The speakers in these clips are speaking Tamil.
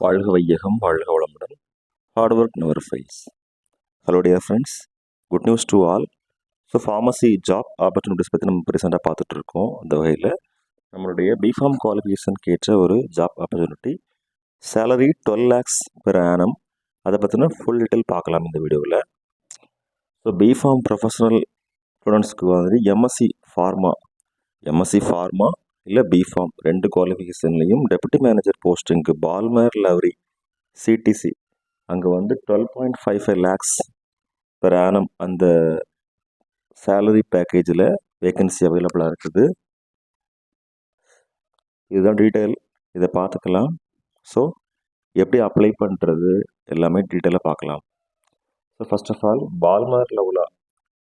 வாழ்க வையகம், வாழ்க வளமுடன். Hard work never fails. Hello dear friends, good news to all. So pharmacy job opportunities பற்றி நம்ம ரீசெண்டாக பார்த்துட்டு இருக்கோம். அந்த வகையில் நம்மளுடைய பிஃபார்ம் குவாலிஃபிகேஷனுக்கு ஏற்ற ஒரு job opportunity, salary 12 lakhs per annum. அதை பற்றின ஃபுல் டீட்டெயில் பார்க்கலாம் இந்த வீடியோவில். ஸோ பிஃபார்ம் ப்ரொஃபஷனல் ஸ்டூடெண்ட்ஸ்க்கு வந்து எம்எஸ்சி ஃபார்மா இல்லை பிஃபார்ம் ரெண்டு குவாலிஃபிகேஷன்லேயும் டெப்யூட்டி மேனேஜர் போஸ்டிங்க்கு பால்மேர் லவ்ரி சிடிசி அங்கே வந்து 12.55 lakhs per annum அந்த சேலரி பேக்கேஜில் வேக்கன்சி அவைலபிளாக இருக்குது. இதுதான் டீட்டெயில், இதை பார்த்துக்கலாம். ஸோ எப்படி அப்ளை பண்ணுறது எல்லாமே டீட்டெயிலாக பார்க்கலாம். So first of all, Balmer Lawrie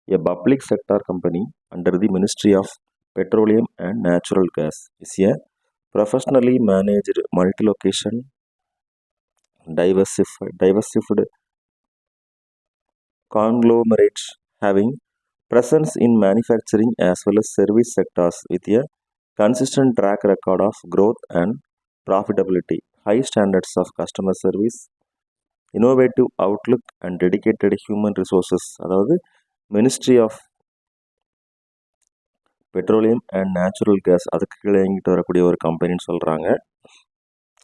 a public sector company under the Ministry of Petroleum and Natural Gas is a professionally managed multi-location diversified conglomerate having presence in manufacturing as well as service sectors with a consistent track record of growth and profitability, high standards of customer service, innovative outlook and dedicated human resources. அதாவது ministry of petroleum and natural gas அதுக்கு கீழே இயங்கிட்டு வரக்கூடிய ஒரு கம்பெனின்னு சொல்கிறாங்க.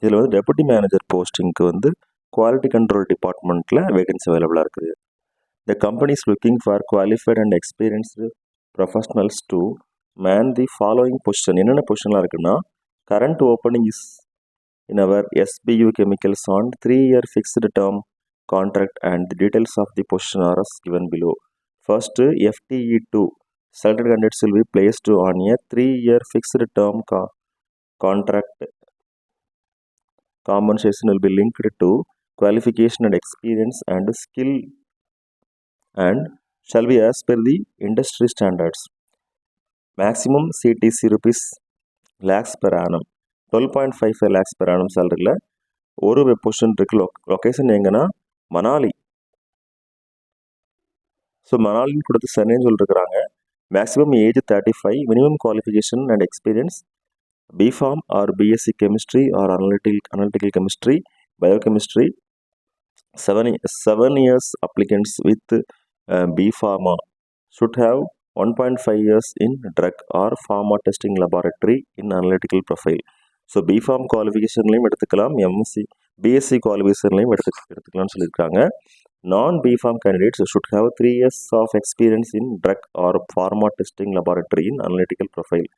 இதில் வந்து டெப்யூட்டி மேனேஜர் போஸ்டிங்க்கு வந்து குவாலிட்டி கண்ட்ரோல் டிபார்ட்மெண்ட்டில் வேகன்சி அவைலபிளாக இருக்குது. The company is looking for qualified and experienced professionals to man the following position. என்னென்ன பொசிஷன்லாம் இருக்குன்னா, current opening is in our SBU chemicals on 3-year fixed term contract and the details of the position are as given below. First, FTE2 selected candidates will be placed on a 3-year fixed term contract. Compensation will be linked to qualification and experience and skill and shall be as per the industry standards. Maximum CTC rupees lakhs per annum. 12.55 lakhs per annum சேலரியில் ஒரு பொசிஷன் இருக்குது. லொக்கேஷன் எங்கன்னா மணாலி. ஸோ மணாலின்னு கொடுத்து சென்னைன்னு சொல்லியிருக்கிறாங்க. Maximum age 35, minimum qualification and experience B Pharm or BSc chemistry or analytical chemistry, biochemistry. 7 years applicants with B.Pharma should have 1.5 years in drug or pharma testing laboratory in analytical profile. So B Pharm குவாலிஃபிகேஷன்லையும் எடுத்துக்கலாம், பிஎஸ்சி குவாலிஃபிகேஷன்லையும் எடுத்துக்கலாம்னு சொல்லியிருக்காங்க. நான் B Pharm candidates should have 3 years of experience in drug or pharma testing laboratory in analytical profile.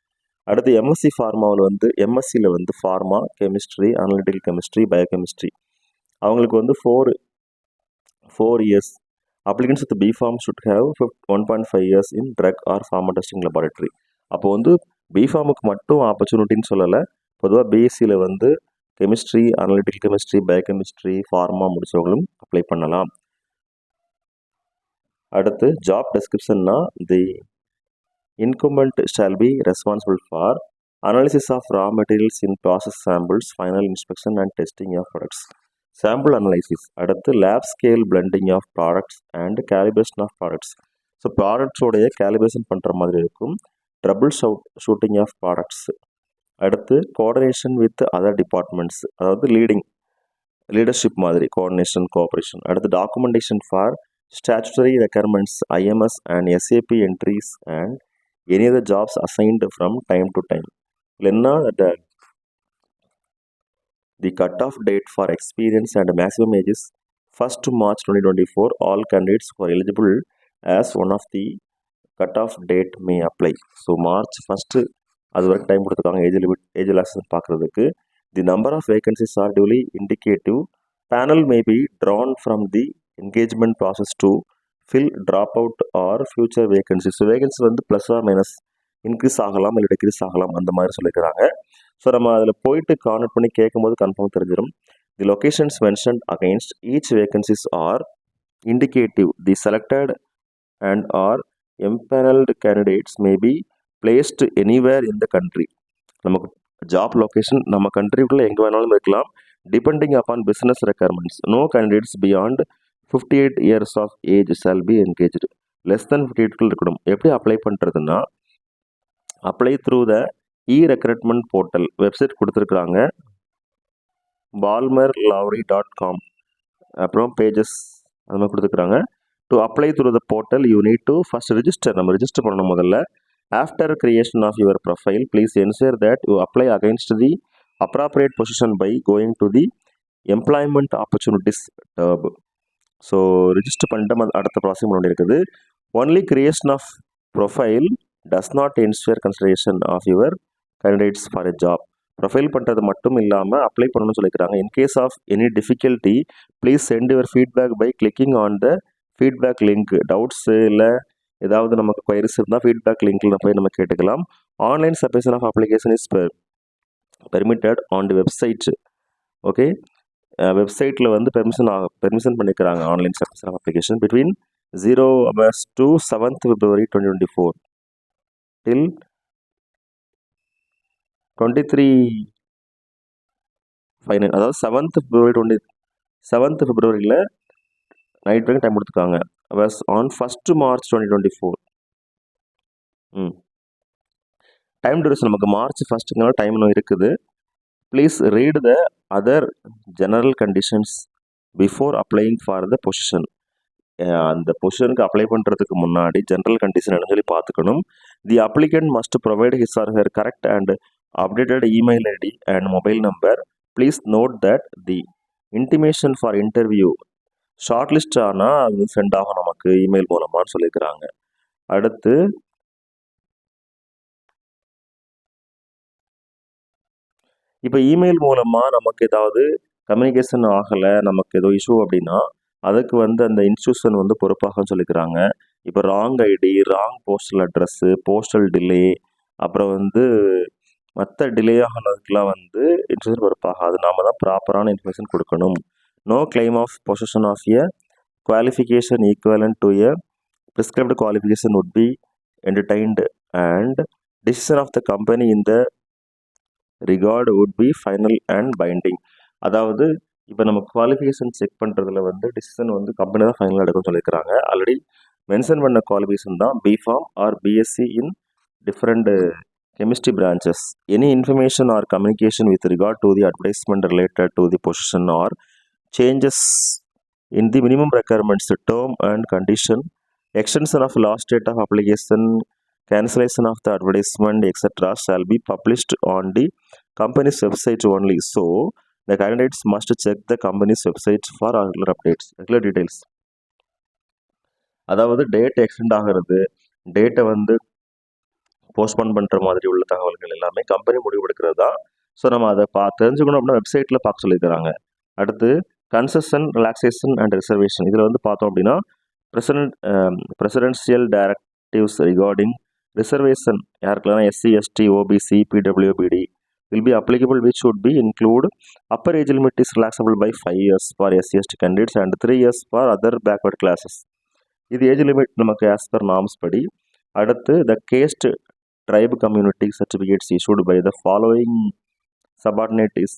அடுத்து எம்எஸ்சி ஃபார்மாவில் வந்து எம்எஸ்சியில் வந்து pharma chemistry, analytical chemistry, biochemistry அவங்களுக்கு வந்து 4 years. Applicants with B.Pharm should have 1.5 years in drug or pharma testing laboratory. அப்போ வந்து பிஃபார்முக்கு மட்டும் ஆப்பர்ச்சுனிட்டின்னு சொல்லலை, பொதுவாக பிஎஸ்சியில் வந்து chemistry, analytical chemistry, biochemistry, pharma முடிச்சவங்களும் அப்ளை பண்ணலாம். அடுத்து ஜாப் டெஸ்கிரிப்ஷன்னா, the incumbent shall be responsible for analysis of raw materials in process samples, final inspection and testing of products, sample analysis. அடுத்து lab scale blending of products and calibration of products. So ப்ராடக்ட்ஸோடைய கேலிபிரேஷன் பண்ணுற மாதிரி இருக்கும். Trouble shooting of products. அடுத்து கோஆர்டினேஷன் வித் அதர் டிபார்ட்மெண்ட்ஸ், அதாவது லீடர்ஷிப் மாதிரி கோஆர்டினேஷன், கோஆப்ரேஷன். அடுத்து documentation for statutory requirements, IMS and SAP entries and any other jobs assigned from time to time. Lenna the cut-off date for experience and maximum age is 1st March 2024. All candidates who are eligible as one of the cut-off date may apply. So March 1st அது வரைக்கும் டைம் கொடுத்துருக்காங்க ஏஜ் ரிலாக்ஸேஷன் பார்க்குறதுக்கு. The number of vacancies are duly indicative. Panel may be drawn from the engagement process to fill dropout or future vacancies. So vacancy வந்து ப்ளஸ் ஆர் மைனஸ் இன்க்ரீஸ் ஆகலாம் இல்லை டிக்ரீஸ் ஆகலாம், அந்த மாதிரி சொல்லிக்கிறாங்க. ஸோ நம்ம அதில் போயிட்டு கான்டக்ட் பண்ணி கேட்கும்போது கன்ஃபார்ம் தெரிஞ்சிடும். The locations mentioned against each vacancies are indicative. The selected and or empanelled candidates may be placed anywhere in the country. நமக்கு ஜாப் லொக்கேஷன் நம்ம கண்ட்ரிக்குள்ளே எங்கே வேணாலும் இருக்கலாம், depending upon business requirements. No candidates beyond 58 years of age shall be engaged. Less than 58 இருக்கணும். எப்படி அப்ளை பண்ணுறதுன்னா, apply through the e recruitment portal website கொடுத்துருக்குறாங்க. balmerlowry.com அப்புறம் பேஜஸ் அது மாதிரி கொடுத்துருக்குறாங்க. To apply through the portal you need to first நம்ம ரிஜிஸ்டர் பண்ணணும் முதல்ல. After creation of your profile please ensure that you apply against the appropriate position by going to the employment opportunities tab. So register பண்ணிட்டு அடுத்த ப்ராசஸ் முன்னாடி இருக்குது. Only creation of profile does not ensure consideration of your candidates for a job. Profile பண்ணுறது மட்டும் இல்லாமல் அப்ளை பண்ணணும்னு சொல்லிக்கிறாங்க. In case of any difficulty please send your feedback by clicking on the feedback link. Doubts இல்லை ஏதாவது நமக்கு கொயரிஸ் இருந்தால் ஃபீட்பேக் லிங்க்கில் போய் நம்ம கேட்டுக்கலாம். Online submission of application is permitted on the website. Okay, வெப்சைட்டில் வந்து பெர்மிஷன் பண்ணிக்கிறாங்க online submission of application between 0 hours to 7th February 2024 till 23 final, அதாவது 7th February நைட் வரைக்கும் டைம் கொடுத்துருக்காங்க. was on 1st March 2024. Time duration நமக்கு மார்ச் 1st டைம் இன்னும் இருக்குது. Please read the other general conditions before applying for the position. அந்த பொசிஷனுக்கு அப்ளை பண்ணுறதுக்கு முன்னாடி ஜென்ரல் கண்டிஷன் என்னன்னு சொல்லி பார்த்துக்கணும். The applicant must provide his or her correct and updated email ID and mobile number. Please note that the intimation for interview short list ஆனால் அது சென்ட் ஆகும் நமக்கு இமெயில் மூலமானு சொல்லியிருக்கிறாங்க. அடுத்து இப்போ இமெயில் மூலமாக நமக்கு ஏதாவது கம்யூனிகேஷன் ஆகலை, நமக்கு ஏதோ இஷ்யூ அப்படின்னா அதுக்கு வந்து அந்த இன்ஸ்டியூஷன் வந்து பொறுப்பாகன்னு சொல்லிக்கிறாங்க. இப்போ wrong ID, wrong postal address, postal delay, அப்புறம் வந்து மற்ற டிலே ஆனதுக்கெலாம் வந்து இன்ஸ்டியூஷன் பொறுப்பாக. அது நாம தான் ப்ராப்பரான இன்ஃபர்மேஷன் கொடுக்கணும். No claim of position of a qualification equivalent to a prescribed qualification would be entertained and decision of the company in the regard would be final and binding. அதாவது இப்போ நம்ம குவாலிஃபிகேஷன் செக் பண்ணுறதுல வந்து டிசிஷன் வந்து கம்பெனி தான் ஃபைனலாக எடுக்கும்னு சொல்லியிருக்கிறாங்க. ஆல்ரெடி மென்ஷன் பண்ண குவாலிஃபிகேஷன் தான் B.Pharm or BSc in different chemistry branches. Any information or communication with regard to the advertisement related to the position or changes in the minimum requirements, term and condition, extension of last date of application, cancellation of the advertisement, etc. shall be published on the company's website only. So, the candidates must check the company's website for regular updates, regular details. அதாவது டேட் எக்ஸ்டெண்ட் ஆகிறது, டேட்டை வந்து போஸ்ட்போன் பண்ணுற மாதிரி உள்ள தகவல்கள் எல்லாமே கம்பெனி முடிவெடுக்கிறது தான். ஸோ நம்ம அதை தெரிஞ்சுக்கணும் அப்படின்னா வெப்சைட்டில் பார்க்க சொல்லியிருக்கிறாங்க. அடுத்து கன்செஷன், ரிலாக்ஸேஷன் அண்ட் ரிசர்வேஷன். இதில் வந்து பார்த்தோம் அப்படின்னா பிரசிடென்ஷியல் டைரக்டிவ்ஸ் ரிகார்டிங் ரிசர்வேஷன் யாருக்கெல்லாம் SC, ST, OBC, PWBD will be applicable, which would be include upper age limit is relaxable by 5 years for SC, ST candidates and 3 years for other backward classes. இது ஏஜ் லிமிட் நமக்கு ஆஸ் பர் நார்ம்ஸ் படி. அடுத்து the caste tribe community certificates issued by the following subordinates.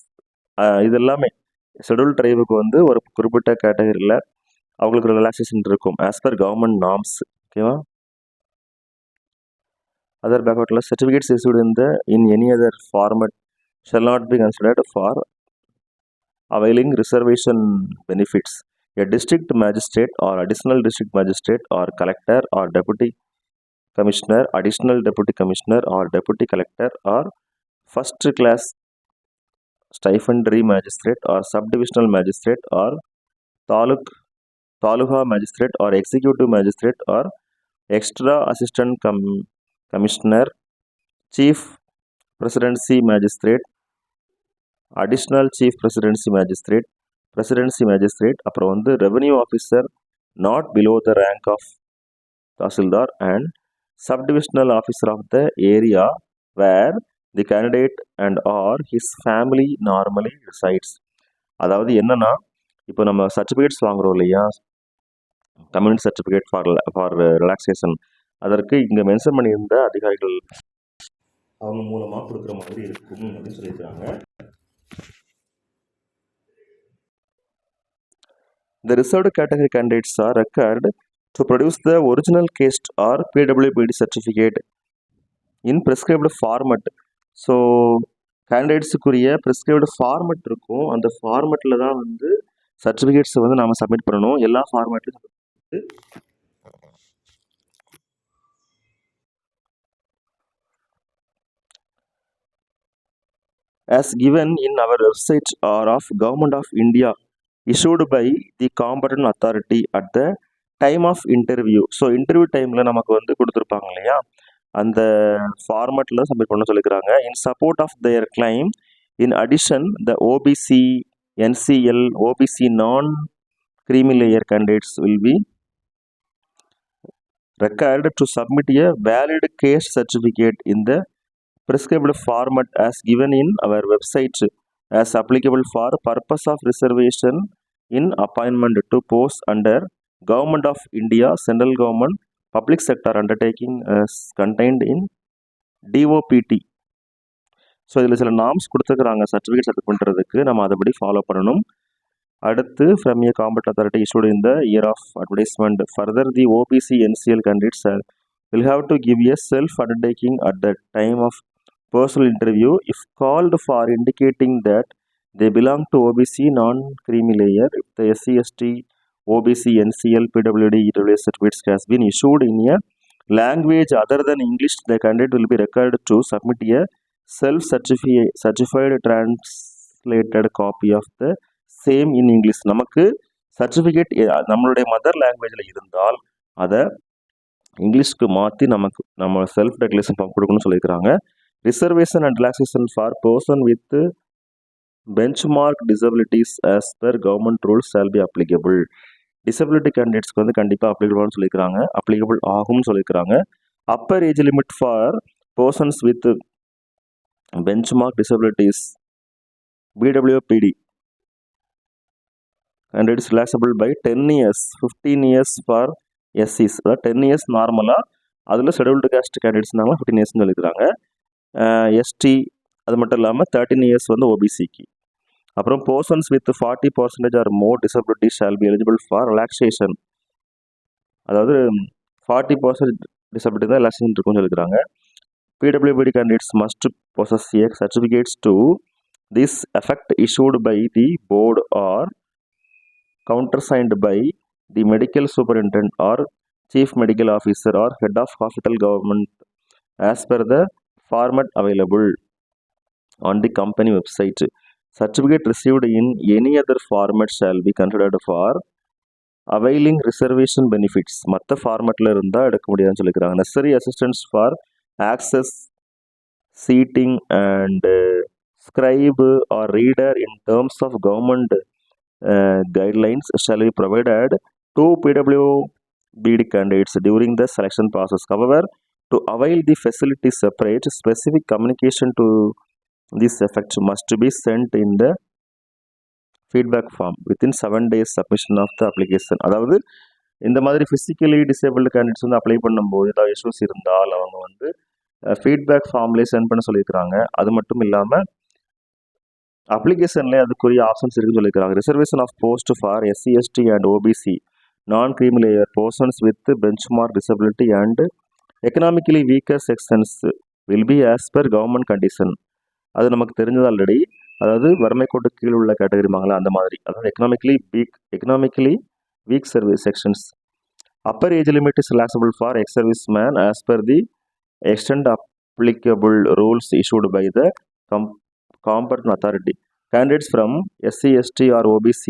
இது எல்லாமே ஷெட்யூல் ட்ரைபுக்கு வந்து ஒரு குறிப்பிட்ட கேட்டகரியில் அவங்களுக்கு ரிலாக்ஸேஷன் இருக்கும் ஆஸ் பர் கவர்மெண்ட் நார்ம்ஸ். ஓகேவா? Other backward class certificates issued in any other format shall not be considered for availing reservation benefits. A district magistrate or additional district magistrate or collector or deputy commissioner, additional deputy commissioner or deputy collector or first class stipendiary magistrate or subdivisional magistrate or taluka magistrate or executive magistrate or extra assistant commissioner, chief presidency magistrate, additional chief presidency magistrate, அப்புறம் வந்து revenue officer not below the rank of tahsildar and subdivisional officer of the area where the candidate and or his family normally resides. அதாவது என்னன்னா, இப்போ நம்ம சர்டிஃபிகேட்ஸ் வாங்குறோம் இல்லையா, கம்யூனிட்டி சர்டிஃபிகேட் ஃபார் ரிலாக்ஸேஷன், அதற்கு இங்கே மென்ஷன் பண்ணியிருந்த அதிகாரிகள் அவங்க மூலமாக கொடுக்குற மாதிரி இருக்கும் அப்படின்னு சொல்லியிருக்காங்க. The reserved category candidates are required to produce the original caste or PWBD certificate in prescribed format. So, கேண்டிடேட்ஸுக்குரிய ப்ரிஸ்கிரைப்டு ஃபார்மெட் இருக்கும். அந்த ஃபார்மெட்டில் தான் வந்து சர்டிஃபிகேட்ஸை வந்து நாம் சப்மிட் பண்ணணும். எல்லா ஃபார்மேட்லையும் as given in our website or of Government of India issued by the competent authority at the time of interview. So interview டைமில் நமக்கு வந்து கொடுத்துருப்பாங்க இல்லையா, அந்த ஃபார்மேட்டில் சப்மிட் பண்ண சொல்லிக்கிறாங்க. In support of their claim, in addition, the OBC, NCL, OBC non-creamy layer candidates will be required to submit a valid caste certificate in the prescribed format as given in our website as applicable for purpose of reservation in appointment to posts under Government of India, Central Government, Public Sector Undertaking as contained in DOPT. So இதில் சில நார்ம்ஸ் கொடுத்துருக்குறாங்க சர்டிஃபிகேட் சப்மிட் பண்ணுறதுக்கு, நம்ம அதைப்படி ஃபாலோ பண்ணணும். அடுத்து from a competent authority issued in the year of advertisement. Further, the OBC NCL candidates will have to give a self undertaking at the time of personal interview if called for, indicating that they belong to OBC non-creamy layer. If the SC ST OBC NCL PWD EWS certificates has been issued in a language other than English, the candidate will be required to submit a self-certified translated copy of the same in English. நமக்கு சர்டிஃபிகேட் நம்மளுடைய மதர் லாங்குவேஜில் இருந்தால் அதை இங்கிலீஷ்க்கு மாற்றி நம்ம செல்ஃப் டெக்ளரேஷன் ஃபார்ம் கொடுக்கணும்னு சொல்லியிருக்கிறாங்க. Reservation and relaxation for person with benchmark disabilities as per government rules shall be applicable. Disability கேண்டிடேட்ஸ்க்கு வந்து கண்டிப்பாக அப்ளிகபிள்னு சொல்லியிருக்கிறாங்க, அப்ளிகபிள் ஆகும்னு சொல்லியிருக்கிறாங்க. Upper age limit for persons with benchmark disabilities BWPD and it is relaxable by 10 years, 15 years for SCs. அதாவது 10 years நார்மலாக, அதில் ஷெடியூல்டு காஸ்ட் கேண்டிடேட்ஸ்னால 15 இயர்ஸ்னு சொல்லிக்கிறாங்க. எஸ்டி அது மட்டும் இல்லாமல் 13 இயர்ஸ் வந்து ஓபிசிக்கு. அப்புறம் persons with 40% or more disability shall be eligible for relaxation. அதாவது 40% டிசபிலிட்டி தான் ரிலாக்ஸேஷன் இருக்கும்னு சொல்லிக்கிறாங்க. PWBD candidates must possess a certificates to this effect issued by the board or countersigned by the medical superintendent or chief medical officer or head of hospital government as per the format available on the company website. Certificate received in any other format shall be considered for availing reservation benefits. மற்ற ஃபார்மேட்டில் இருந்தால் எடுக்க முடியாதுன்னு சொல்லிக்கிறாங்க. Necessary assistance for access, seating and scribe or reader in terms of government guidelines shall be provided to PWBD candidates during the selection process. However, to avail the facility separate, specific communication to this effect must be sent in the feedback form within 7 days submission of the application. அதாவது இந்த மாதிரி ஃபிசிக்கலி டிசேபிள்டு கேண்டிடேட்ஸ் வந்து அப்ளை பண்ணும்போது ஏதாவது இஷ்யூஸ் இருந்தால் அவங்க வந்து ஃபீட்பேக் ஃபார்ம்லேயே சென்ட் பண்ண சொல்லியிருக்கிறாங்க. அது மட்டும் இல்லாமல் அப்ளிகேஷன்லேயே அதுக்குரிய ஆப்ஷன்ஸ் இருக்குன்னு சொல்லியிருக்காங்க. Reservation of post for SC ST and OBC நான்-creamy layer persons with benchmark disability and economically weaker sections will be as per government condition. அது நமக்கு தெரிஞ்சது ஆல்ரெடி. அதாவது வறுமை கோட்டு கீழ் உள்ள கேட்டகரிமாங்களா அந்த மாதிரி, அதாவது economically week service sections. Appar age limit is relaxable for ex service man as per the extend applicable rules issued by the competent authority. Candidates from SC ST or OBC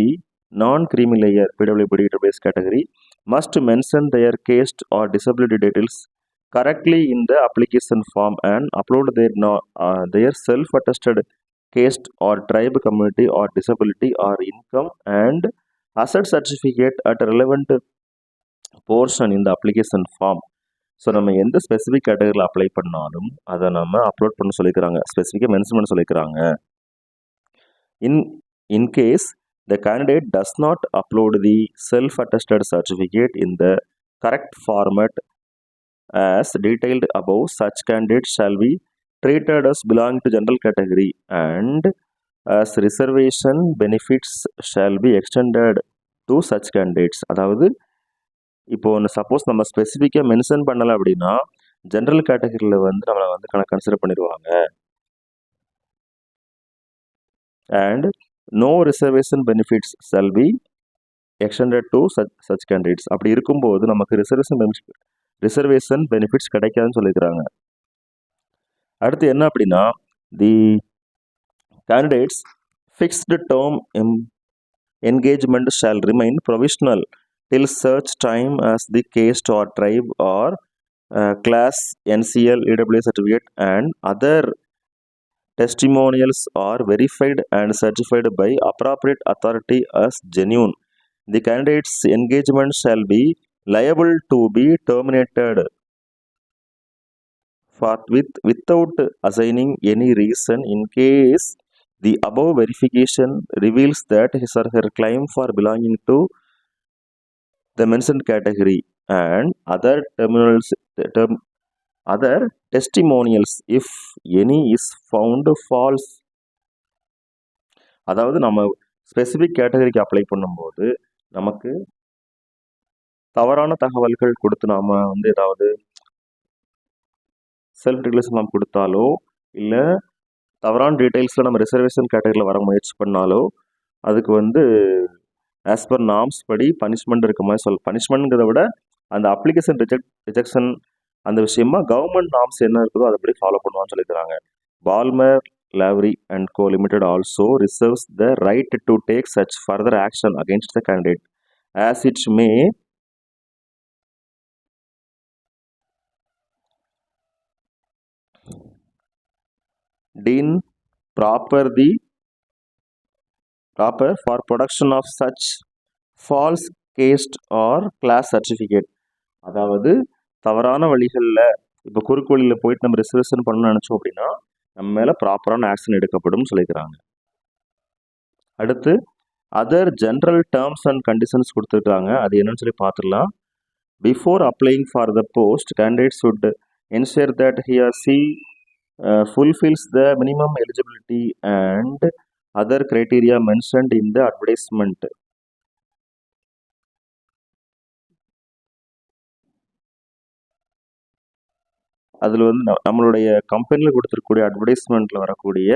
non-creamy layer PWBD database category must mention their caste or disability details correctly in the application form and upload their self-attested caste or tribe, community or disability or income and asset certificate at relevant portion in the application form. So நம்ம எந்த ஸ்பெசிஃபிக் கேட்டகரியில் அப்ளை பண்ணாலும் அதை நம்ம அப்லோட் பண்ண சொல்லிக்கிறாங்க, ஸ்பெசிஃபிக்காக மென்ஷன் பண்ண சொல்லிக்கிறாங்க. In case the candidate does not upload the self-attested certificate in the correct format as detailed above, such candidate shall be treated as belonging to general category and as reservation benefits shall be extended to such candidates. அதாவது இப்போ ஒன்று சப்போஸ் நம்ம ஸ்பெசிஃபிக்காக மென்ஷன் பண்ணலை அப்படின்னா ஜென்ரல் கேட்டகரியில் வந்து நம்மளை வந்து கன்சிடர் பண்ணிடுவாங்க. and no reservation benefits shall be extended to such candidates. அப்படி இருக்கும்போது நமக்கு ரிசர்வேஷன் பெனிஃபிட்ஸ் கிடைக்காதுன்னு சொல்லிக்கிறாங்க. அடுத்து என்ன அப்படின்னா, தி candidates fixed term engagement shall remain provisional till such time as the caste or tribe or class NCL EWS certificate and other testimonials are verified and certified by appropriate authority as genuine. The candidate's engagement shall be liable to be terminated forthwith without assigning any reason in case the above verification reveals that his or her claim for belonging to the mentioned category and other testimonials if any is found false. அதாவது நம்ம ஸ்பெசிஃபிக் கேட்டகரிக்கு அப்ளை பண்ணும்போது நமக்கு தவறான தகவல்கள் கொடுத்து நாம் வந்து ஏதாவது செல்ஃப் டிக்ளரேஷன் ஃபார்ம் கொடுத்தாலோ இல்லை தவறான டீட்டெயில்ஸில் நம்ம ரிசர்வேஷன் கேட்டகரியில் வர முயற்சி பண்ணாலோ அதுக்கு வந்து ஆஸ் பர் நார்ம்ஸ் படி பனிஷ்மெண்ட் இருக்க மாதிரி பனிஷ்மெண்ட்ங்கிறத விட அந்த அப்ளிகேஷன் ரிஜெக்ஷன் அந்த விஷயமா கவர்மெண்ட் நார்ம்ஸ் என்ன இருக்குதோ அதை ஃபாலோ பண்ணுவான்னு சொல்லிக்கிறாங்க. Balmer Lavery and Co. Limited also reserves the right to take such further action against the candidate as it may deem proper for production of such false caste or class certificate. அதாவது தவறான வழிகளில் இப்போ குறுக்கு வழியில் போயிட்டு நம்ம ரிசர்வேஷன் பண்ணணும்னு நினச்சோம் அப்படின்னா நம்ம மேலே ப்ராப்பரான ஆக்ஷன் எடுக்கப்படும் சொல்லிக்கிறாங்க. அடுத்து other general terms and conditions கொடுத்துருக்காங்க. அது என்னன்னு சொல்லி பார்த்துடலாம். Before அப்ளைங் for the post candidate should ensure that he or she fulfills the minimum eligibility and other criteria mentioned in the advertisement. அதில் வந்து நம்மளுடைய கம்பெனியில் கொடுத்துருக்கூடிய அட்வர்டைஸ்மெண்ட்டில் வரக்கூடிய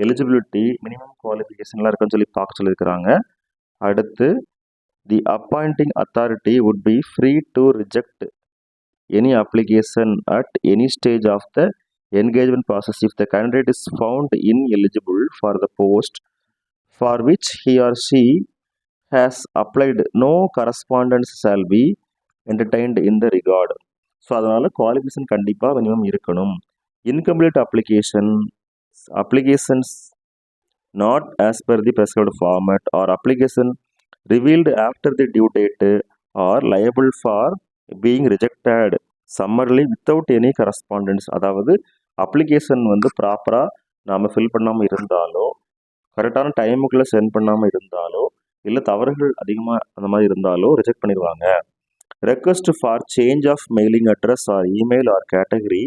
எலிஜிபிலிட்டி மினிமம் குவாலிஃபிகேஷன்லாம் இருக்குன்னு சொல்லி பார்க்க சொல்லியிருக்கிறாங்க. அடுத்து the appointing authority would be free to reject any application at any stage of the engagement process if the candidate is found ineligible for the post for which he or she has applied. No correspondence shall be entertained in the regard. So அதனால் குவாலிஃபிகேஷன் கண்டிப்பாக மினிமம் இருக்கணும். Incomplete applications not as per the prescribed format or application revealed after the due date are liable for being rejected summarily without any correspondence. அதாவது அப்ளிகேஷன் வந்து ப்ராப்பராக நாம் ஃபில் பண்ணாமல் இருந்தாலோ கரெக்டான டைமுக்குள்ளே சென்ட் பண்ணாமல் இருந்தாலோ இல்லை தவறுகள் அதிகமாக அந்த மாதிரி இருந்தாலோ ரிஜெக்ட் பண்ணிடுவாங்க. Request for change of mailing address or email or category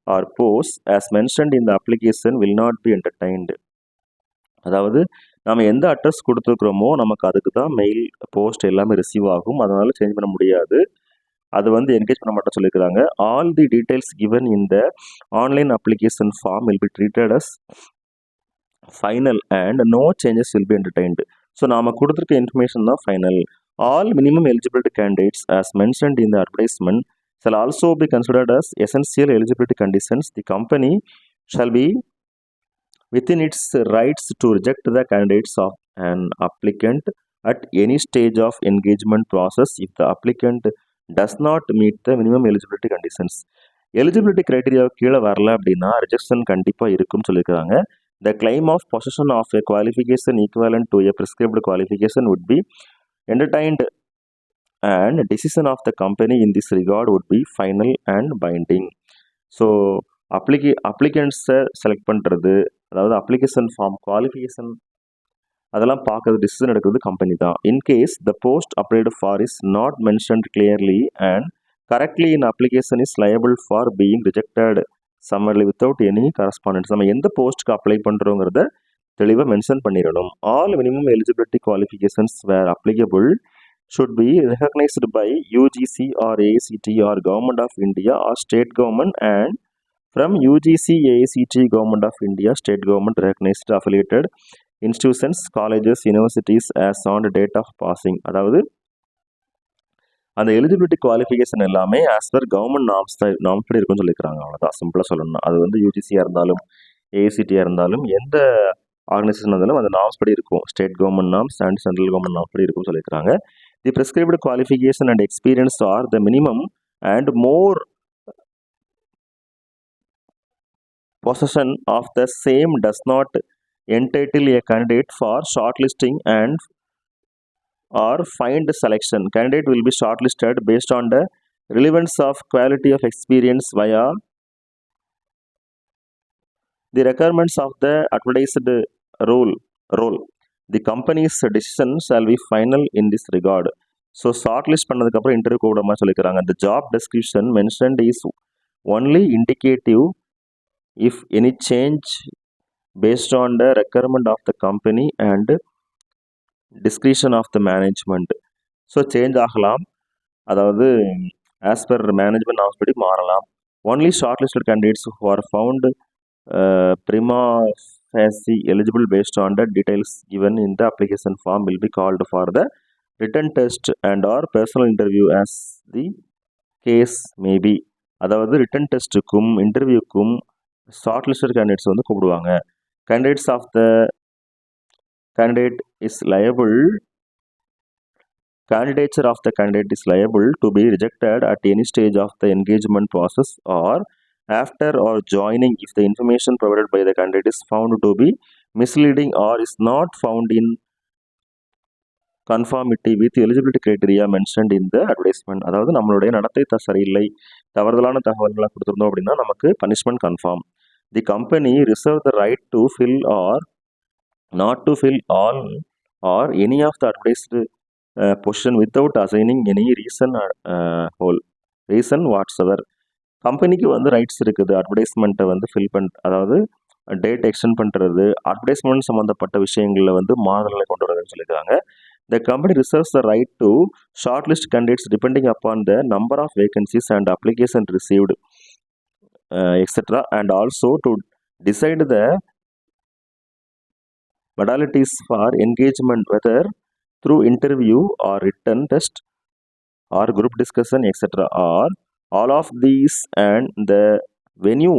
or post as mentioned in the application will not be entertained. அதாவது நம்ம எந்த அட்ரஸ் கொடுத்துருக்குறோமோ நமக்கு அதுக்கு தான் மெயில் போஸ்ட் எல்லாமே ரிசீவ் ஆகும். அதனால் சேஞ்ச் பண்ண முடியாது. அது வந்து என்கேஜ் பண்ண மாட்டேன் சொல்லியிருக்கிறாங்க. All the details given in the online application form will be treated as final and no changes will be entertained. So நாம் கொடுத்துருக்க இன்ஃபர்மேஷன் தான் final. All minimum eligibility candidates as mentioned in the advertisement shall also be considered as essential eligibility conditions. The company shall be within its rights to reject the candidates of an applicant at any stage of engagement process if the applicant does not meet the minimum eligibility conditions. Eligibility criteria கீழே வரல அப்படின்னா ரிஜெக்ஷன் கண்டிப்பாக இருக்குன்னு சொல்லியிருக்காங்க. The claim of possession of a qualification equivalent to a prescribed qualification would be entertained and decision of the company in this regard would be final and binding. So அப்ளிகண்ட்ஸை செலக்ட் பண்ணுறது, அதாவது அப்ளிகேஷன் ஃபார்ம் குவாலிஃபிகேஷன் அதெல்லாம் பார்க்குறது டிசிஷன் எடுக்கிறது கம்பெனி தான். In case the post applied for is not mentioned clearly and correctly in application is liable for being rejected summarily without any correspondence. நம்ம எந்த போஸ்ட்டுக்கு அப்ளை பண்ணுறோங்கிறத தெளிவாக மென்ஷன் பண்ணிடணும். All minimum eligibility qualifications where applicable should be recognized by UGC or AICT or Government of India or State Government and from UGC, AICT, Government of India, State Government recognized affiliated institutions, colleges, universities as on the date of passing. அதாவது அந்த எலிஜிபிலிட்டி குவாலிஃபிகேஷன் எல்லாமே ஆஸ் பர் கவர்மெண்ட் நாம்ஸ் படி இருக்கும்னு சொல்லியிருக்காங்க. அவ்வளோதான் சிம்பிளாக சொல்லணும்னா. அது வந்து யூஜிசியாக இருந்தாலும் ஏசிடியாக இருந்தாலும் எந்த ஆர்கனைசேஷன் இருந்தாலும் அந்த நாம்ஸ் படி இருக்கும். State government norms and central government norms படி இருக்கும்னு சொல்லியிருக்காங்க. The prescribed qualification and experience are the minimum and more possession of the same does not entitle a candidate for shortlisting and or find selection. Candidate will be shortlisted based on the relevance of quality of experience via the requirements of the advertised role. The company's decision shall be final in this regard. So shortlist பண்ணதுக்கப்புறம் இன்டர்வியூ கூப்பிடாம சொல்லிக்கிறாங்க. The job description mentioned is only indicative if any change based on the requirement of the company and discretion of the management. So change ஆகலாம், அதாவது ஆஸ் பர் மேனேஜ்மெண்ட் நாம்ஸ் படி மாறலாம். Only short listed candidates who are found prima facie eligible based on the details given in the application form will be called for the written test and or personal interview as the case may be. அதாவது ரிட்டன் டெஸ்ட்டுக்கும் இன்டர்வியூக்கும் ஷார்ட் லிஸ்டட் கேண்டிடேட்ஸ் வந்து கூப்பிடுவாங்க. Candidates of the candidate is liable candidature of the candidate is liable to be rejected at any stage of the engagement process or after or joining if the information provided by the candidate is found to be misleading or is not found in conformity with eligibility criteria mentioned in the advertisement. அதாவது நம்மளுடைய நடத்தை சரியில்லை, தவறுதலான தகவல்களை கொடுத்துருந்தோம் அப்படின்னா நமக்கு punishment confirm. The company reserve the right to fill or not to fill all or any of the advertised position without assigning any reason whatsoever. கம்பெனிக்கு வந்து ரைட்ஸ் இருக்குது அட்வர்டைஸ்மெண்ட்டை வந்து ஃபில் அதாவது டேட் எக்ஸ்டெண்ட் பண்ணுறது, அட்வர்டைஸ்மெண்ட் சம்மந்தப்பட்ட விஷயங்களில் வந்து மாறுதலை கொண்டு வரதுன்னு சொல்லியிருக்காங்க. The company reserves the right to shortlist candidates depending upon the number of vacancies and applications received, etc. and also to decide the modalities for engagement whether through interview or written test or group discussion etc. or all of these and the venue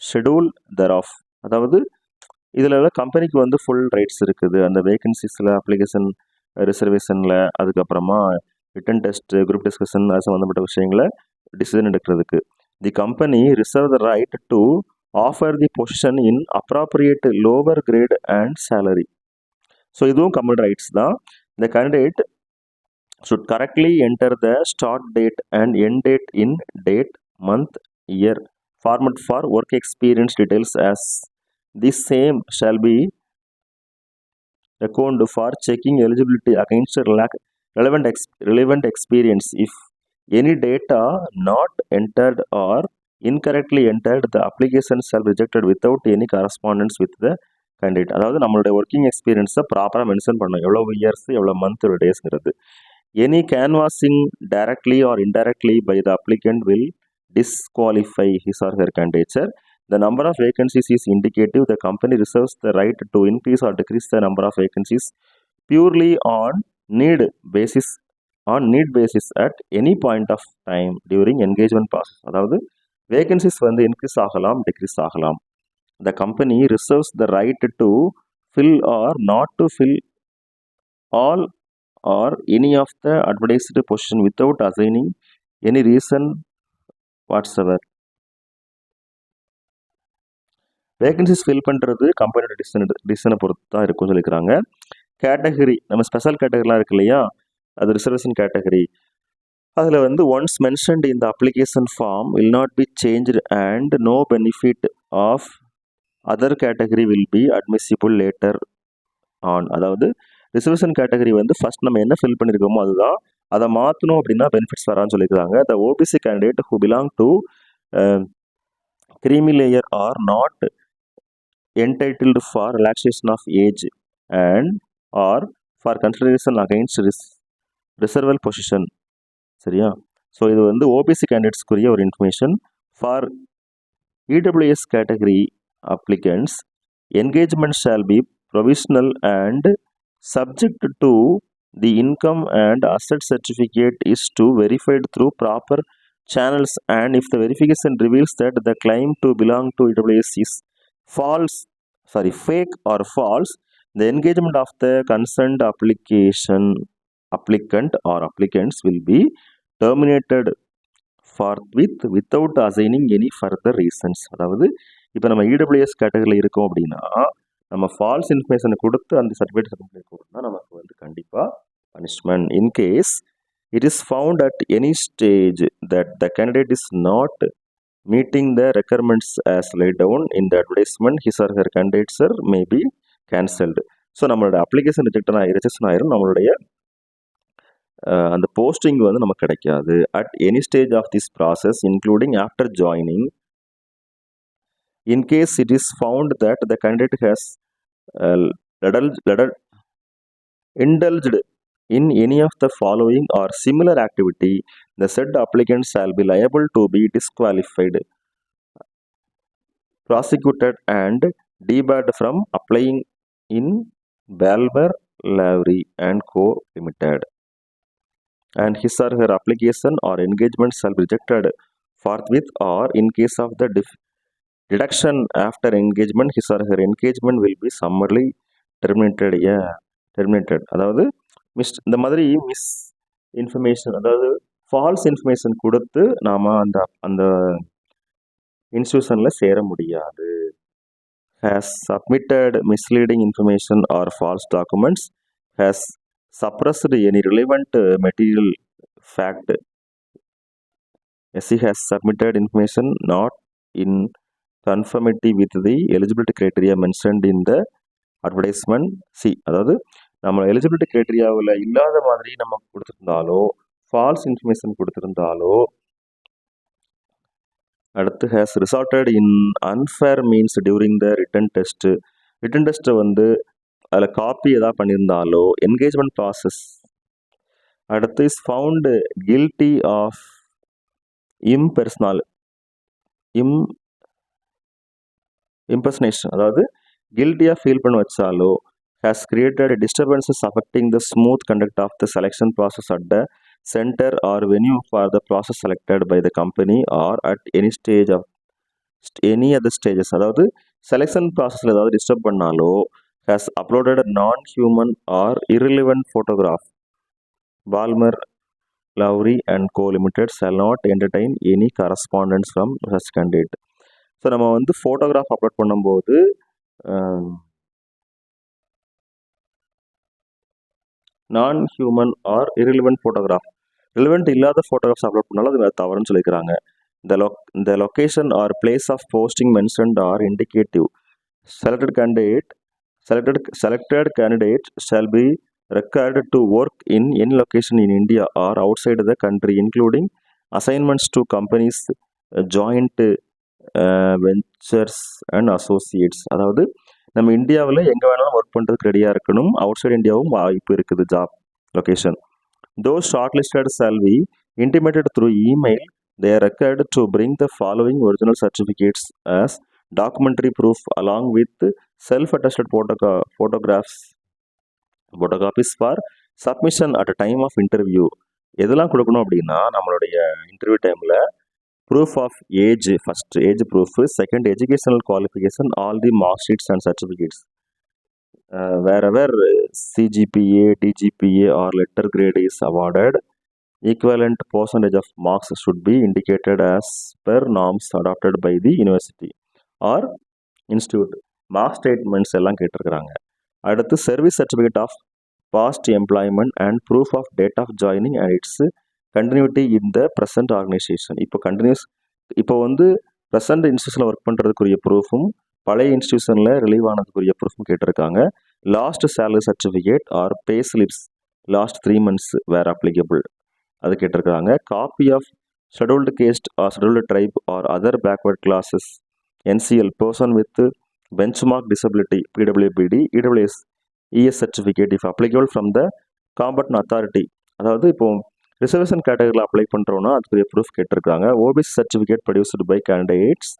schedule thereof. அதாவது இதில் கம்பெனிக்கு வந்து ஃபுல் ரைட்ஸ் இருக்குது அந்த வேகன்சிஸில், அப்ளிகேஷன் ரிசர்வேஷனில், அதுக்கப்புறமா ரிட்டன் டெஸ்ட், குரூப் டிஸ்கஷன் அது சம்மந்தப்பட்ட விஷயங்களை டிசிஷன் எடுக்கிறதுக்கு. தி company reserve the right to offer the position in appropriate lower grade and salary. So இதுவும் கம்பெனி ரைட்ஸ் தான். The candidate should correctly enter the start date and end date in date, month, year format for work experience details as the same shall be reckoned for checking eligibility against relevant experience. If any data not entered or incorrectly entered, the application shall be rejected without any correspondence with the candidate. அதாவது நம்மளுடைய ஒர்க்கிங் எக்ஸ்பீரியன்ஸை ப்ராப்பராக மென்ஷன் பண்ணணும், எவ்வளோ இயர்ஸ், எவ்வளோ மந்த், எவ்வளோ டேஸ்ங்கிறது. Any canvassing directly or indirectly by the applicant will disqualify his or her candidature. The number of vacancies is indicative. The company reserves the right to increase or decrease the number of vacancies purely on need basis at any point of time during engagement process. அதாவது வேகன்சிஸ் வந்து இன்க்ரீஸ் ஆகலாம், டிக்ரீஸ் ஆகலாம். The company reserves the right to fill or not to fill all or any of the advertised position without assigning any reason whatsoever. Vacancies fill பண்ணுறது கம்பெனியோட டிசிஷனை பொறுத்து தான் இருக்கும்னு சொல்லிக்கிறாங்க. கேட்டகரி, நம்ம ஸ்பெஷல் கேட்டகரிலாம் இருக்கு இல்லையா, அது ரிசர்வேஷன் கேட்டகரி. அதில் வந்து ஒன்ஸ் மென்ஷன்ட் இந்த application form will not be changed and no benefit of other category will be admissible later on. அதாவது ரிசர்வேஷன் கேட்டகரி வந்து ஃபர்ஸ்ட் நம்ம என்ன ஃபில் பண்ணியிருக்கோமோ அதுதான், அதை மாற்றணும் அப்படின்னா பெனிஃபிட்ஸ் வரான்னு சொல்லியிருக்காங்க. The OBC candidate who belong to creamy layer are not entitled for relaxation of age and or for consideration against reserval position. சரியா? ஸோ இது வந்து ஓபிசி கேண்டிடேட்ஸ்க்குரிய ஒரு information. For EWS category applicants engagement shall be provisional and subject to the income and asset certificate is to verified through proper channels, and if the verification reveals that the claim to belong to EWS is fake or false, the engagement of the concerned applicant or applicants will be terminated forthwith without assigning any further reasons. அதாவது இப்போ நம்ம இடபிள்யூஎஸ் கேட்டகரியில் இருக்கோம் அப்படின்னா நம்ம ஃபால்ஸ் இன்ஃபர்மேஷனை கொடுத்து அந்த சர்டிஃபிகேட் சப்மிட் கொடுத்தா நமக்கு வந்து கண்டிப்பாக punishment. In case it is found at any stage that the candidate is not meeting the requirements as laid down in the advertisement, his or her candidature may be cancelled. So நம்மளோட அப்ளிகேஷன் ரிஜெக்ஷன் ஆயிரும், நம்மளுடைய அந்த போஸ்டிங் வந்து நமக்கு கிடைக்காது. At any stage of this process including after joining, in case it is found that the candidate has indulged in any of the following or similar activity, the said applicant shall be liable to be disqualified, prosecuted and debarred from applying in Balmer, Lavery and Co. Limited, and his or her application or engagement shall be rejected forthwith, or in case of the deduction after engagement, his or her engagement will be summarily terminated. அதாவது இந்த மாதிரி மிஸ் இன்ஃபர்மேஷன், அதாவது ஃபால்ஸ் இன்ஃபர்மேஷன் கொடுத்து நாம் அந்த இன்ஸ்டியூஷனில் சேர முடியாது. has submitted misleading information or false documents, has suppressed any relevant material fact, SC has submitted information not in conformity with the eligibility criteria mentioned in the advertisement. C, அதாவது நம்ம எலிஜிபிலிட்டி கிரைட்டீரியாவில் இல்லாத மாதிரி நம்ம கொடுத்துருந்தாலோ, ஃபால்ஸ் இன்ஃபர்மேஷன் கொடுத்துருந்தாலோ, அடுத்து has resorted in unfair means during the written டெஸ்ட்டை வந்து அதில் காப்பி எதாவது பண்ணியிருந்தாலோ, என்கேஜ்மெண்ட் ப்ராசஸ், அடுத்து is found guilty of impersonation, அதாவது கில்ட்டியாக ஃபீல் பண்ண வச்சாலோ, has created disturbances affecting the smooth conduct of the selection process at the center or venue for the process selected by the company or at any stage of any other stages, அதாவது செலெக்ஷன் ப்ராசஸில் ஏதாவது டிஸ்டர்ப் பண்ணாலோ, has uploaded non-human or irrelevant photograph, Balmer, Lavery and Co. Limited shall not entertain any correspondence from such candidate. So நம்ம வந்து ஃபோட்டோகிராஃப் அப்லோட் பண்ணும்போது non-human or irrelevant photograph, relevant இல்லாத photographs அப்லோட் பண்ணாலும் அது தவறுன்னு சொல்லிக்கிறாங்க. The location or place of posting mentioned are indicative. Selected candidate shall be required to work in any location in India or outside the country, including assignments to companies, joint ventures and associates. அதாவது நம்ம இந்தியாவில் எங்கே வேணாலும் ஒர்க் பண்ணுறதுக்கு ரெடியாக இருக்கணும், அவுட் சைடு இந்தியாவும் வாய்ப்பு இருக்குது job location. Those shortlisted shall be intimated through email. They are required to bring the following original certificates as documentary proof along with self-attested photocopies for submission at a time of interview. எதெல்லாம் கொடுக்கணும் அப்படின்னா, நம்மளுடைய இன்டர்வியூ டைமில் proof of age, first age proof, second educational qualification, all the mark sheets and certificates, wherever CGPA, DGPA or letter grade is awarded, equivalent percentage of marks should be indicated as per norms adopted by the university or institute. mark statements எல்லாம் கேட்டிருக்கிறாங்க. அடுத்து service certificate of past employment and proof of date of joining and its continuity in the present organization. இப்போ வந்து ப்ரெசன்ட் இன்ஸ்டியூஷனில் ஒர்க் பண்ணுறதுக்குரிய ப்ரூஃபும் பழைய இன்ஸ்டியூஷனில் ரிலீவ் ஆனதுக்குரிய ப்ரூஃபும் கேட்டிருக்காங்க. Last salary certificate or pay slips last 3 months where applicable அது கேட்டிருக்காங்க. Copy of scheduled caste or scheduled tribe or other backward classes, NCL, person with benchmark disability, PWBD, EWS, ES certificate if applicable from the competent authority. அதாவது இப்போ ரிசர்வேஷன் கேட்டகரியில் அப்ளை பண்ணுறோன்னா அதுக்குரிய ப்ரூஃப் கேட்டிருக்காங்க. OBC certificate produced by candidates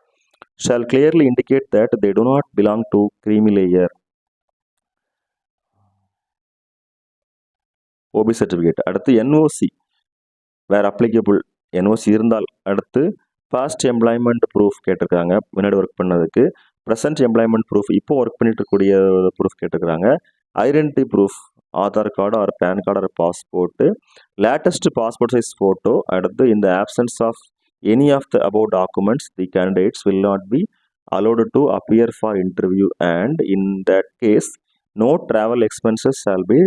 shall clearly indicate that they do not belong to creamy layer. OB certificate. அடுத்து NOC வேர் அப்ளிகபிள் NOC இருந்தால். அடுத்து பாஸ்ட் எம்ப்ளாய்மெண்ட் ப்ரூஃப் கேட்டிருக்காங்க, முன்னாடி ஒர்க் பண்ணதுக்கு. ப்ரெசன்ட் எம்ப்ளாய்மெண்ட் ப்ரூஃப், இப்போ ஒர்க் பண்ணிட்டு இருக்கக்கூடிய ப்ரூஃப் கேட்டிருக்காங்க. Identity proof, Aadhaar card or PAN card or passport, latest passport size photo. அடுத்து இந்த options of any of the above documents the candidates will not be allowed to appear for interview and in that case no travel expenses shall be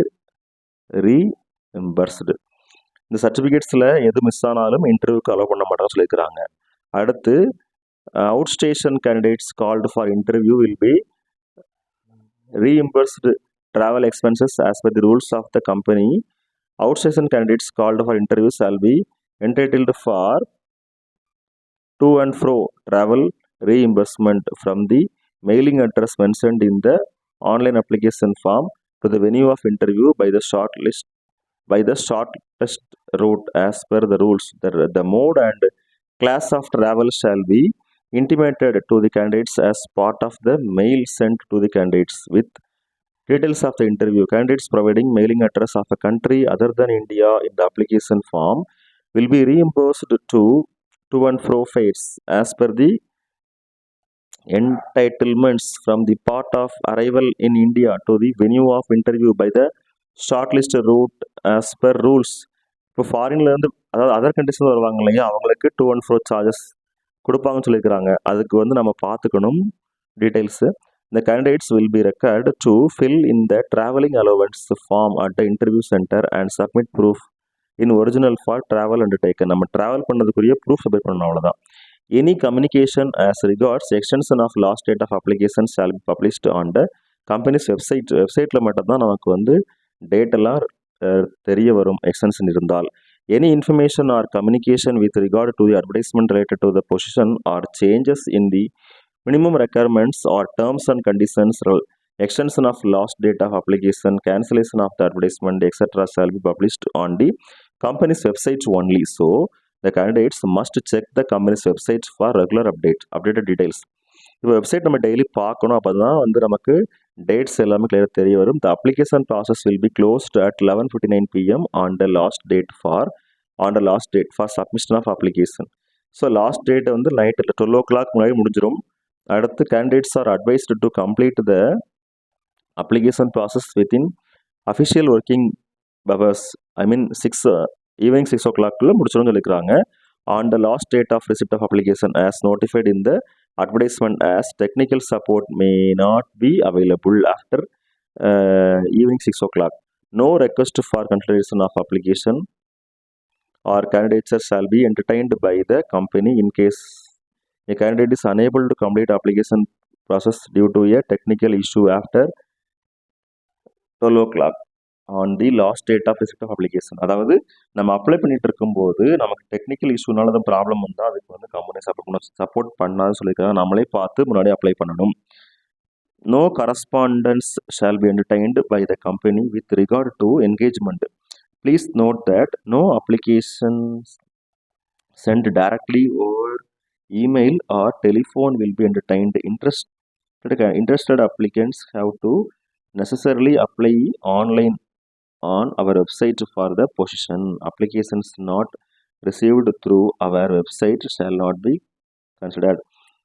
reimbursed. இந்த சர்டிஃபிகேட்ஸில் எது மிஸ் ஆனாலும் இன்டர்வியூக்கு அலோவ் பண்ண மாட்டாங்கன்னு சொல்லியிருக்கிறாங்க. அடுத்து out station candidates called for interview will be reimbursed travel expenses as per the rules of the company. Outstation candidates called for interview shall be entitled for to and fro travel reimbursement from the mailing address mentioned in the online application form to the venue of interview by the shortest route as per the rules. The mode and class of travel shall be intimated to the candidates as part of the mail sent to the candidates with details of the interview. Candidates providing mailing address of a country other than India in the application form will be reimbursed to and fro fares as per the entitlements from the part of arrival in India to the venue of interview by the shortlisted route as per rules. இப்போ ஃபாரின்லேருந்து, அதாவது அதர் கண்ட்ரிஸ்லேருந்து வருவாங்க இல்லையா, அவங்களுக்கு டூ அண்ட் ஃப்ரோ சார்ஜஸ் கொடுப்பாங்கன்னு சொல்லியிருக்கிறாங்க. அதுக்கு நம்ம பார்த்துக்கணும் details. The candidates will be required to fill in the traveling allowance form at the interview center and submit proof in original for travel undertaken. நம்ம ட்ராவல் பண்ணதுக்குரிய ப்ரூஃப் சப்மிட் பண்ணணும், அவ்வளோதான். Any communication as regards extension of last date of application shall be published on the company's website. வெப்சைட்டில் மட்டும்தான் நமக்கு டேட் எல்லாம் தெரிய வரும், எக்ஸ்டென்ஷன் இருந்தால். Any information or communication with regard to the advertisement related to the position or changes in the minimum requirements or terms and conditions, extension of last date of application, cancellation of the advertisement, etc. shall be published on the company's website only. So the candidates must check the company's website for regular updated details. இப்போ வெப்சைட் நம்ம டெய்லி பார்க்கணும், அப்போ தான் நமக்கு டேட்ஸ் எல்லாமே கிளியராக தெரிய வரும். The application process will be closed at 11:59 PM on the last date for submission of application. So last date night 12 o'clock முன்னாடி முடிஞ்சிடும். அடுத்து candidates are advised to complete the application process within official working hours, evening 6 o'clock முடிச்சிடும்னு சொல்லிக்கிறாங்க. On the last date of receipt of application as notified in the advertisement as technical support may not be available after evening 6 o'clock. No request for consideration of application or candidature shall be entertained by the company in case a candidate is unable to complete application process due to a technical issue after 12 o'clock on the last date of receipt of application. அதாவது நம்ம அப்ளை பண்ணிட்டு இருக்கும்போது நமக்கு டெக்னிக்கல் இஷ்யூனால தான் ப்ராப்ளம் வந்தால் அதுக்கு கம்பெனி சப்போர்ட் பண்ணாதுன்னு சொல்லியிருக்காங்க. நம்மளே பார்த்து முன்னாடி அப்ளை பண்ணணும். No correspondence shall be entertained by the company with regard to engagement. Please note that no applications sent directly over email or telephone will be entertained. Interested applicants have to necessarily apply online on our website for the position. Applications not received through our website shall not be considered.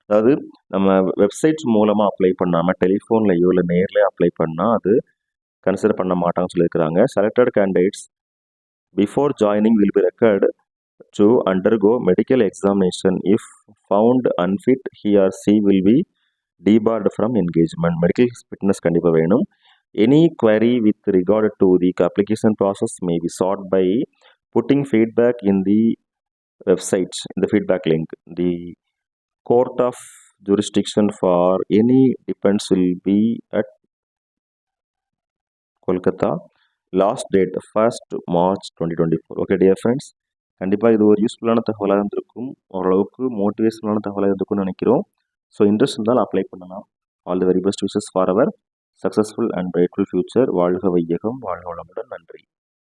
அதாவது நம்ம வெப்சைட் மூலமாக அப்ளை பண்ணாமல் டெலிஃபோன்லையோ இல்லை நேரில் அப்ளை பண்ணால் அது கன்சிடர் பண்ண மாட்டாங்கன்னு சொல்லியிருக்கிறாங்க. Selected candidates before joining will be required to undergo medical examination. If found unfit he or she will be debarred from engagement. Medical fitness கண்டிப்பாக வேணும். Any query with regard to the application process may be sought by putting feedback in the website, in the feedback link. The court of jurisdiction for any defense will be at Kolkata. Last date 1st March 2024. Okay dear friends, கண்டிப்பாக இது ஒரு யூஸ்ஃபுல்லான தகவலாக இருந்திருக்கும், ஓரளவுக்கு மோட்டிவேஷனான தகவலாக இருந்திருக்கும்னு நினைக்கிறோம். ஸோ இன்ட்ரெஸ்ட் இருந்தால் அப்ளை பண்ணலாம். All the very best wishes for our successful and brightful future. வாழ்க வையகம், வாழ்க வளமுடன். நன்றி.